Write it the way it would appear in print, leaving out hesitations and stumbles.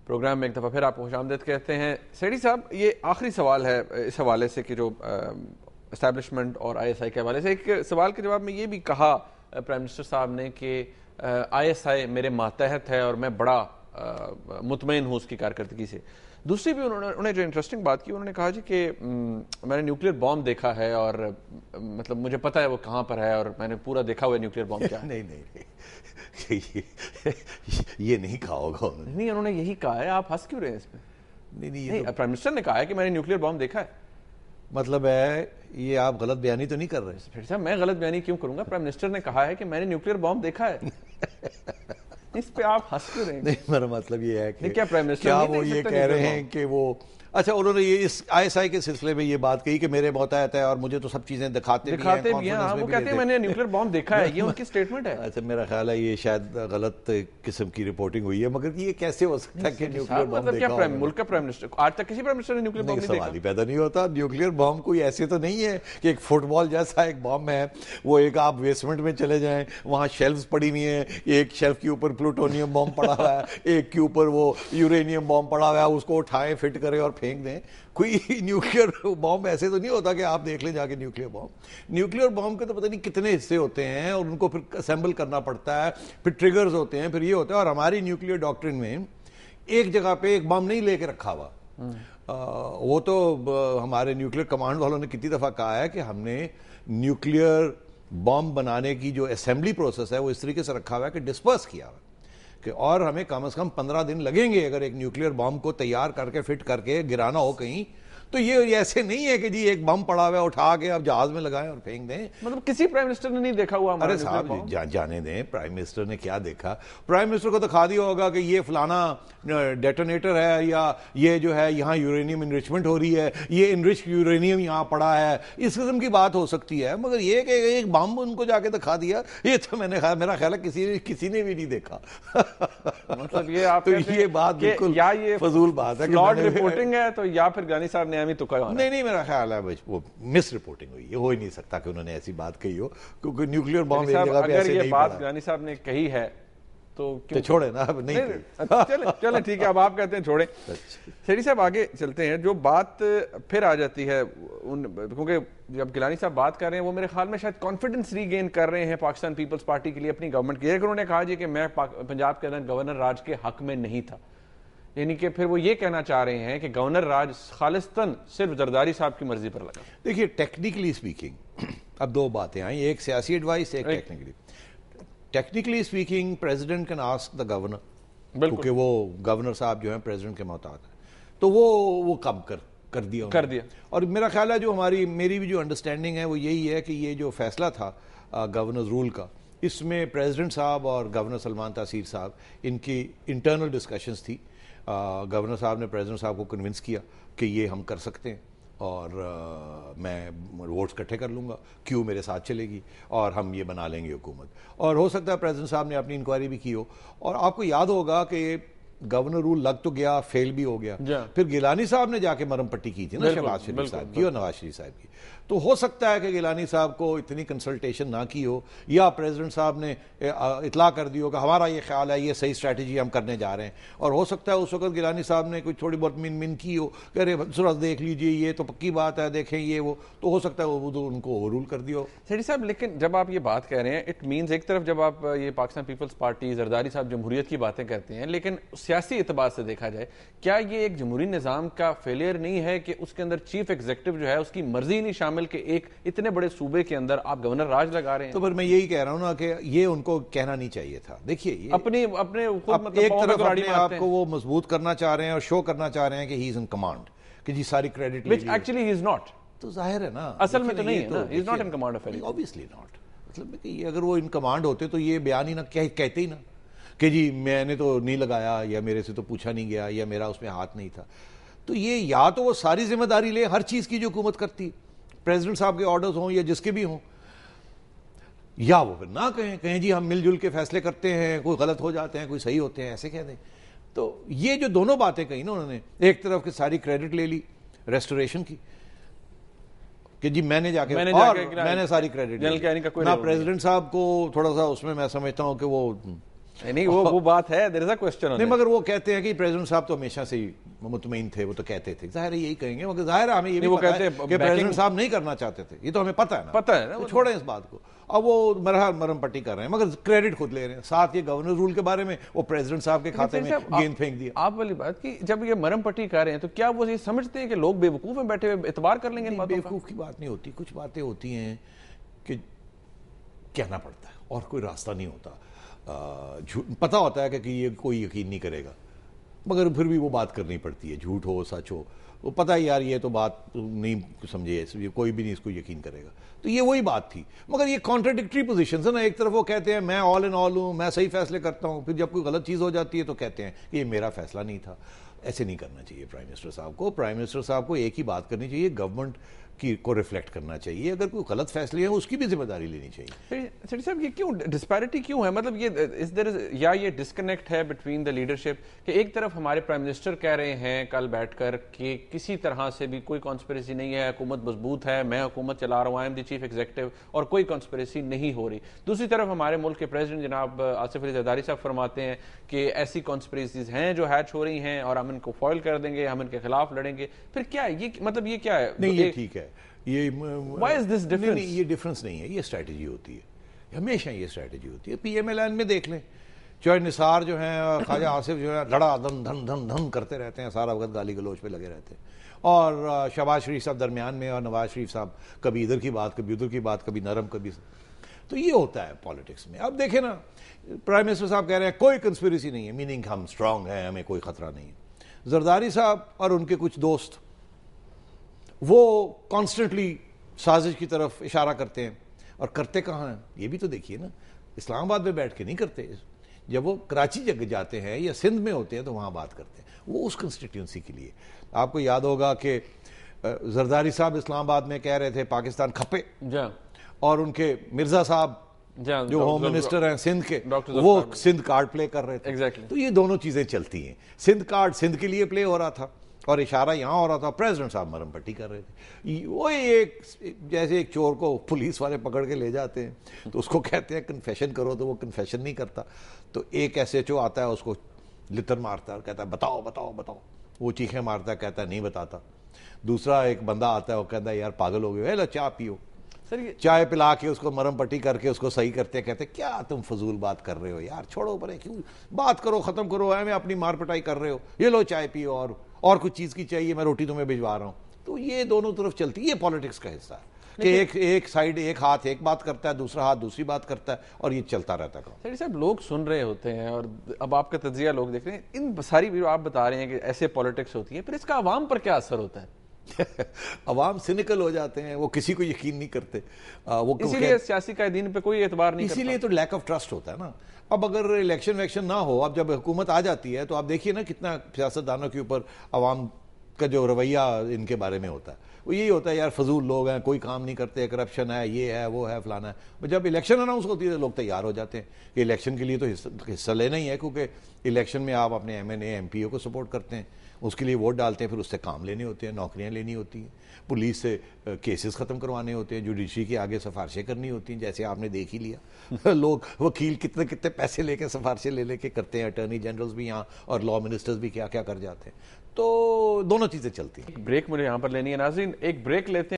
Programme میں ایک دفعہ پھر آپ کو خوش آمدید کہتے ہیں. سیٹھی صاحب, یہ آخری سوال ہے اس حوالے سے کہ جو اسٹیبلشمنٹ اور آئی ایس آئی کے حوالے سے. ایک سوال کے جواب میں یہ بھی کہا پرائم منسٹر صاحب نے کہ آئی ایس آئی میرے ماتحت ہے اور میں بڑا مطمئن ہوں اس کی کارکردگی سے. دوسری بھی انہوں نے جو انٹرسٹنگ بات کی, انہوں نے کہا جی کہ میں نے نیوکلیئر بام دیکھا ہے اور مطلب مجھے پتہ ہے وہ کہاں پر ہے اور میں نے پورا دیکھا ہوا ہے نیوکلیئر بام کیا ہے. نہیں یہ نہیں کہا ہوگا نہیں, انہوں نے یہی کہا ہے. آپ ہنس کیوں رہے ہیں اس پہ؟ نہیں, پرائم منسٹر نے کہا ہے کہ میں نے نیوکلیئر بام دیکھا ہے. مطلب ہے یہ آپ غلط بیانی تو نہیں کر رہے؟ پھر صاحب میں غلط بیانی کیوں کروں گا؟ پرائم منسٹر نے کہا ہے کہ میں نے نیوکلیئر بام دیکھا ہے. اس پہ آپ ہنس کیوں رہے ہیں؟ نہیں, میرا مطلب یہ ہے کہ کیا پرائم منسٹر کیا وہ یہ کہہ رہے ہیں کہ وہ اچھا انہوں نے یہ اس آئی ایس آئی کے سلسلے میں یہ بات کہی کہ میرے ماتحت ہے اور مجھے تو سب چیزیں دکھاتے بھی ہیں. وہ کہتے ہیں میں نے نیوکلیئر بام دیکھا ہے, یہ ان کی سٹیٹمنٹ ہے. اچھا, میرا خیال ہے یہ شاید غلط قسم کی رپورٹنگ ہوئی ہے, مگر یہ کیسے ہو سکتا ہے کہ نیوکلیئر بام دیکھا ہو؟ ملک کا پرائم منسٹر آج تک کسی پرائم منسٹر نے نیوکلیئر بام نہیں دیکھا. سوال ہی پیدا نہیں ہوتا. نیوکلیئر بام کوئی ایسے تو نہیں ہے کہ ایک فٹ بال جیسا ایک بام ہے, وہ ایک آپ بیسمنٹ میں چلے جائیں, وہاں شیلفز پڑی ہوئی ہیں, ایک شیلف کے اوپر پلوٹونیم بام پڑا ہوا ہے, ایک کے اوپر وہ یورینیم بام پڑا ہوا ہے, اس کو اٹھائیں فٹ کریں اور پھینک دیں. کوئی نیوکلیئر بام ایسے تو نہیں ہوتا کہ آپ دیکھ لیں جا کے نیوکلیئر بام. نیوکلیئر بام کے تو پتہ نہیں کتنے حصے ہوتے ہیں اور ان کو پھر اسمبل کرنا پڑتا ہے, پھر ٹریگرز ہوتے ہیں, پھر یہ ہوتا ہے. اور ہماری نیوکلیئر ڈاکٹرن میں ایک جگہ پہ ایک بم نہیں لے کے رکھا ہوا. وہ تو ہمارے نیوکلیئر کمانڈ والوں نے کتنی دفعہ کہا ہے کہ ہم نے نیوکلیئر بم بنانے کی جو اسمبلی پروسیس ہے وہ اس طریقے سے رکھا ہوا ہے کہ ڈسپرس کیا ہوا ہے, اور ہمیں کم از کم 15 دن لگیں گے اگر ایک نیوکلیئر بم کو تیار کر کے فٹ کر کے گرانا ہو کہیں. تو یہ ایسے نہیں ہے کہ جی ایک بم پڑا ہوا ہے اٹھا کے اب جہاز میں لگائیں اور پھینک دیں. مطلب کسی پرائم منسٹر نے نہیں دیکھا ہوا؟ ارے صاحب جانے دیں, پرائم منسٹر نے کیا دیکھا؟ پرائم منسٹر کو دکھا دیا ہوگا کہ یہ فلانا ڈیٹونیٹر ہے, یا یہ جو ہے یہاں یورینیم انرچمنٹ ہو رہی ہے, یہ انرچ یورینیم یہاں پڑا ہے, اس قسم کی بات ہو سکتی ہے. مگر یہ کہ ایک بم ان کو جا کے دکھا دیا, یہ تو میرا خیال ہے کسی نے بھی نہیں دیکھا. مطلب یہ آپ یہ بات بالکل یا یہ فضول بات ہے, فلاڈ رپورٹنگ ہے تو یا پھر گانی صاحب نے نہیں, میرا خیال ہے وہ مس رپورٹنگ ہوئی. یہ ہو ہی نہیں سکتا کہ انہوں نے ایسی بات کہی ہو, کیونکہ نیوکلیئر بام ایک جگہ پہ ایسے نہیں پڑا. اگر یہ بات گانی صاحب نے کہی ہے تو چھوڑے نا, اب نہیں چلیں ٹھیک ہے, اب آپ کہتے ہیں چھوڑیں. سیٹھی صاحب آگے چلتے ہیں. جو بات پھر آ جاتی ہے, کیونکہ جب گیلانی صاحب بات کر رہے ہیں وہ میرے خیال میں شاید کانفیڈنس ری گین کر رہے ہیں پاکستان پیپلز پارٹی کے لیے اپنی گورنمنٹ کی. انہوں نے کہا جی کہ میں پنجاب کے اندر گورنر راج کے حق میں نہیں تھا, یعنی کہ پھر وہ یہ کہنا چاہ رہے ہیں کہ گورنر راج خالصتاً صرف زرداری صاحب کی مرضی پر لگا. دیکھیے ٹیکنیکلی اسپیکنگ اب دو باتیں آئیں, ایک سیاسی ایڈوائس, ایک technically. Technically speaking president can ask the governor, کیونکہ وہ گورنر صاحب جو ہیں پریزیڈنٹ کے محتاط ہیں, تو وہ کم کر دیا. اور میرا خیال ہے جو میری بھی جو انڈرسٹینڈنگ ہے وہ یہی ہے کہ یہ جو فیصلہ تھا گورنر رول کا, اس میں پریزیڈنٹ صاحب اور گورنر سلمان تاثیر صاحب ان کی انٹرنل ڈسکشنز تھی. گورنر صاحب نے پریزیڈنٹ صاحب کو کنونس کیا کہ یہ ہم کر سکتے ہیں اور میں ووٹس اکٹھے کر لوں گا, کیوں میرے ساتھ چلے گی اور ہم یہ بنا لیں گے حکومت. اور ہو سکتا ہے پریزیڈنٹ صاحب نے اپنی انکوائری بھی کی ہو. اور آپ کو یاد ہوگا کہ گورنر رول لگ تو گیا, فیل بھی ہو گیا. پھر گیلانی صاحب نے جا کے مرم پٹی کی تھی نا شہباز شریف صاحب کی اور نواز شریف صاحب کی. تو ہو سکتا ہے کہ گیلانی صاحب کو اتنی کنسلٹیشن نہ کی ہو, یا پریزیڈنٹ صاحب نے اطلاع کر دی ہو کہ ہمارا یہ خیال ہے, یہ صحیح اسٹریٹجی ہم کرنے جا رہے ہیں. اور ہو سکتا ہے اس وقت گیلانی صاحب نے کوئی تھوڑی بہت من کی ہو کہ ارے ذرا دیکھ لیجئے یہ تو پکی بات ہے, دیکھیں یہ وہ, تو ہو سکتا ہے وہ ان کو اوور رول کر دیا ہو. سیٹھی صاحب لیکن جب آپ یہ بات کہہ رہے ہیں اٹ مینز ایک طرف جب آپ یہ پاکستان پیپلز پارٹی زرداری صاحب جمہوریت کی باتیں کرتے ہیں, لیکن سیاسی اعتبار سے دیکھا جائے کیا یہ ایک جمہوری نظام کا فیلئر نہیں ہے کہ اس کے اندر چیف ایگزیکٹو جو ہے اس کی مرضی نہیں شامل کہ ایک اتنے بڑے صوبے کے اندر آپ گورنر راج لگا رہے ہیں؟ تو پھر میں یہی کہہ رہا ہوں نا کہ یہ ان کو کہنا نہیں چاہیے تھا. دیکھیے اپنے ایک طرف اپنے آپ کو وہ مضبوط کرنا چاہ رہے ہیں اور شو کرنا چاہ رہے ہیں کہ ہی از ان کمانڈ, کہ جی ساری credit which actually he is not. تو ظاہر ہے نا اصل میں تو نہیں ہے نا, he is not in command of anything. obviously not. مطلب کہ اگر وہ ان کمانڈ ہوتے تو یہ بیان ہی نہ کہتے ہی نا کہ جی میں نے تو نہیں لگایا, یا میرے سے تو پوچھا نہیں گیا, یا میرا اس میں ہاتھ نہیں تھا. تو یہ یا تو وہ ساری ذمہ داری لے ہر چیز کی جو حکومت کرتی, پریزیڈنٹ صاحب کے آرڈرز ہوں یا جس کے بھی ہوں, یا وہ پھر نہ کہیں جی ہم مل جل کے فیصلے کرتے ہیں, کوئی غلط ہو جاتے ہیں کوئی صحیح ہوتے ہیں, ایسے کہہ دیں. تو یہ جو دونوں باتیں کہیں نا انہوں نے, ایک طرف کی ساری کریڈٹ لے لی ریسٹوریشن کی کہ جی میں نے جا کے اور میں نے ساری کریڈٹ نہ پریزیڈنٹ صاحب کو تھوڑا سا اس میں سمجھتا ہوں کہ وہ نہیں وہ بات ہے, there is a question on نہیں, مگر وہ کہتے ہیں کہ پریزیڈنٹ صاحب تو ہمیشہ سے ہی مطمئن تھے, وہ تو کہتے تھے, ظاہر ہے یہی کہیں گے, مگر ظاہر ہے ہمیں یہ بھی پتہ ہے کہ پریزیڈنٹ صاحب نہیں کرنا چاہتے تھے, یہ تو ہمیں پتہ ہے نا, پتہ ہے نا, چھوڑیں اس بات کو. اب وہ مرہم پٹی کر رہے ہیں, مگر کریڈٹ خود لے رہے ہیں. ساتھ یہ گورنر رول کے بارے میں وہ پریزیڈنٹ صاحب کے کھاتے میں گیند پھینک دیا. آپ والی بات کہ جب یہ مرہم پٹی کر رہے ہیں تو کیا وہ یہ سمجھتے ہیں کہ لوگ بے وقوف ہیں بیٹھے ہوئے, اعتبار کر لیں گے ان باتوں کا؟ بے وقوف کی بات نہیں ہوتی, کچھ باتیں ہوتی ہیں کہ کہنا پڑتا ہے اور کوئی راستہ نہیں ہوتا. پتہ ہوتا ہے کہ یہ کوئی یقین نہیں کرے گا, مگر پھر بھی وہ بات کرنی پڑتی ہے, جھوٹ ہو سچ ہو, وہ پتہ ہے یار یہ تو بات نہیں سمجھے, کوئی بھی نہیں اس کو یقین کرے گا. تو یہ وہی بات تھی, مگر یہ کانٹراڈکٹری پوزیشنز ہیں نا. ایک طرف وہ کہتے ہیں میں آل ان آل ہوں, میں صحیح فیصلے کرتا ہوں, پھر جب کوئی غلط چیز ہو جاتی ہے تو کہتے ہیں کہ یہ میرا فیصلہ نہیں تھا. ایسے نہیں کرنا چاہیے پرائم منسٹر صاحب کو. پرائم منسٹر صاحب کو ایک ہی بات کرنی چاہیے, گورنمنٹ کو ریفلیکٹ کرنا چاہیے. اگر کوئی غلط فیصلے ہیں اس کی بھی ذمہ داری لینی چاہیے. سیٹھی صاحب یہ کیوں ڈسپیرٹی کیوں ہے, مطلب یہ ڈسکنیکٹ ہے بٹوین دا لیڈرشپ کہ ایک طرف ہمارے پرائم منسٹر کہہ رہے ہیں کل بیٹھ کر کہ کسی طرح سے بھی کوئی کانسپریسی نہیں ہے, حکومت مضبوط ہے, میں حکومت چلا رہا ہوں, I am the chief executive, اور کوئی کانسپریسی نہیں ہو رہی. دوسری طرف ہمارے ملک کے پریزیڈنٹ جناب آصف علی زرداری صاحب فرماتے ہیں کہ ایسی کانسپریسیز ہیں جو ہیچ ہو رہی ہیں اور ہم ان کو فوائل کر دیں گے, ہم ان کے خلاف لڑیں گے. پھر کیا یہ مطلب یہ کیا ہے؟ نہیں یہ ٹھیک ہے, یہ یہ ڈفرنس نہیں ہے, یہ اسٹریٹجی ہوتی ہے, ہمیشہ یہ اسٹریٹجی ہوتی ہے. پی ایم ایل این میں دیکھ لیں, چوہے نثار جو ہیں, خواجہ آصف جو ہے, لڑا دھن دھن دھن دھن کرتے رہتے ہیں, سارا وقت گالی گلوچ پہ لگے رہتے ہیں, اور شہباز شریف صاحب درمیان میں, اور نواز شریف صاحب کبھی ادھر کی بات کبھی ادھر کی بات, کبھی نرم کبھی. تو یہ ہوتا ہے پالیٹکس میں. اب دیکھیں نا, پرائم منسٹر صاحب کہہ رہے ہیں کوئی کنسپیریسی نہیں ہے, میننگ ہم اسٹرانگ ہیں, ہمیں کوئی خطرہ نہیں ہے. زرداری صاحب اور ان کے کچھ دوست وہ کانسٹنٹلی سازش کی طرف اشارہ کرتے ہیں, اور کرتے کہاں ہیں یہ بھی تو دیکھیے نا. اسلام آباد میں بیٹھ کے نہیں کرتے, جب وہ کراچی جاتے ہیں یا سندھ میں ہوتے ہیں تو وہاں بات کرتے ہیں, وہ اس کنسٹیٹیونسی کے لیے. آپ کو یاد ہوگا کہ زرداری صاحب اسلام آباد میں کہہ رہے تھے پاکستان کھپے, اور ان کے مرزا صاحب جو ہوم منسٹر ہیں سندھ کے, وہ سندھ کارڈ پلے کر رہے تھے. تو یہ دونوں چیزیں چلتی ہیں. سندھ کارڈ سندھ کے لیے پلے ہو رہا تھا اور اشارہ یہاں ہو رہا تھا, پریزیڈنٹ صاحب مرم پٹی کر رہے تھے. وہی ایک جیسے ایک چور کو پولیس والے پکڑ کے لے جاتے ہیں تو اس کو کہتے ہیں کنفیشن کرو, تو وہ کنفیشن نہیں کرتا, تو ایک ایس ایچ او آتا ہے, اس کو لتر مارتا ہے اور کہتا ہے بتاؤ بتاؤ بتاؤ, وہ چیخیں مارتا ہے, کہتا ہے نہیں بتاتا. دوسرا ایک بندہ آتا ہے, وہ کہتا ہے یار پاگل ہو گئے, لو چائے پیو, چائے پلا کے اس کو مرم پٹی کر کے اس کو صحیح کرتے ہیں, کہتے کیا تم فضول بات کر رہے ہو یار, چھوڑو پرے, کیوں بات کرو, ختم کرو, میں اپنی مار پٹائی کر رہے ہو, یہ لو چائے پیو, اور کچھ چیز کی چاہیے, میں روٹی تمہیں بھجوا رہا ہوں. تو یہ دونوں طرف چلتی, یہ پالیٹکس کا حصہ ہے کہ ایک سائیڈ ایک ہاتھ ایک بات کرتا ہے, دوسرا ہاتھ دوسری بات کرتا ہے, اور یہ چلتا رہتا ہے. سیٹھی صاحب لوگ سن رہے ہوتے ہیں اور اب آپ کا تجزیہ لوگ دیکھ رہے ہیں, ان ساری بھی آپ بتا رہے ہیں کہ ایسے پالیٹکس ہوتی ہے, پھر اس کا عوام پر کیا اثر ہوتا ہے؟ عوام سینیکل ہو جاتے ہیں, وہ کسی کو یقین نہیں کرتے, وہ اسی لیے سیاسی قائدین پہ کوئی اعتبار نہیں کرتا. اسی لیے تو لیک آف ٹرسٹ ہوتا ہے نا. اب اگر الیکشن ویکشن نہ ہو, اب جب حکومت آ جاتی ہے تو آپ دیکھیے نا کتنا سیاستدانوں کے اوپر عوام کا جو رویہ ان کے بارے میں ہوتا ہے, وہ یہی ہوتا ہے یار فضول لوگ ہیں, کوئی کام نہیں کرتے, کرپشن ہے, یہ ہے وہ ہے فلانا ہے. جب الیکشن اناؤنس ہوتی ہے تو لوگ تیار ہو جاتے ہیں کہ الیکشن کے لیے تو حصہ لینا ہی ہے, کیونکہ الیکشن میں آپ اپنے M N A M P O کو سپورٹ کرتے ہیں, اس کے لیے ووٹ ڈالتے ہیں, پھر اس سے کام لینے ہوتے ہیں, نوکریاں لینی ہوتی ہیں, پولیس سے کیسز ختم کروانے ہوتے ہیں, جوڈیشری کے آگے سفارشیں کرنی ہوتی ہیں, جیسے آپ نے دیکھ ہی لیا لوگ وکیل کتنے کتنے پیسے لے کے سفارشیں لے کے کرتے ہیں, اٹارنی جنرلز بھی یہاں اور لا منسٹرز بھی کیا کیا کر جاتے ہیں. تو دونوں چیزیں چلتی ہیں. بریک مجھے یہاں پر لینی ہے ناظرین, ایک بریک لیتے ہیں.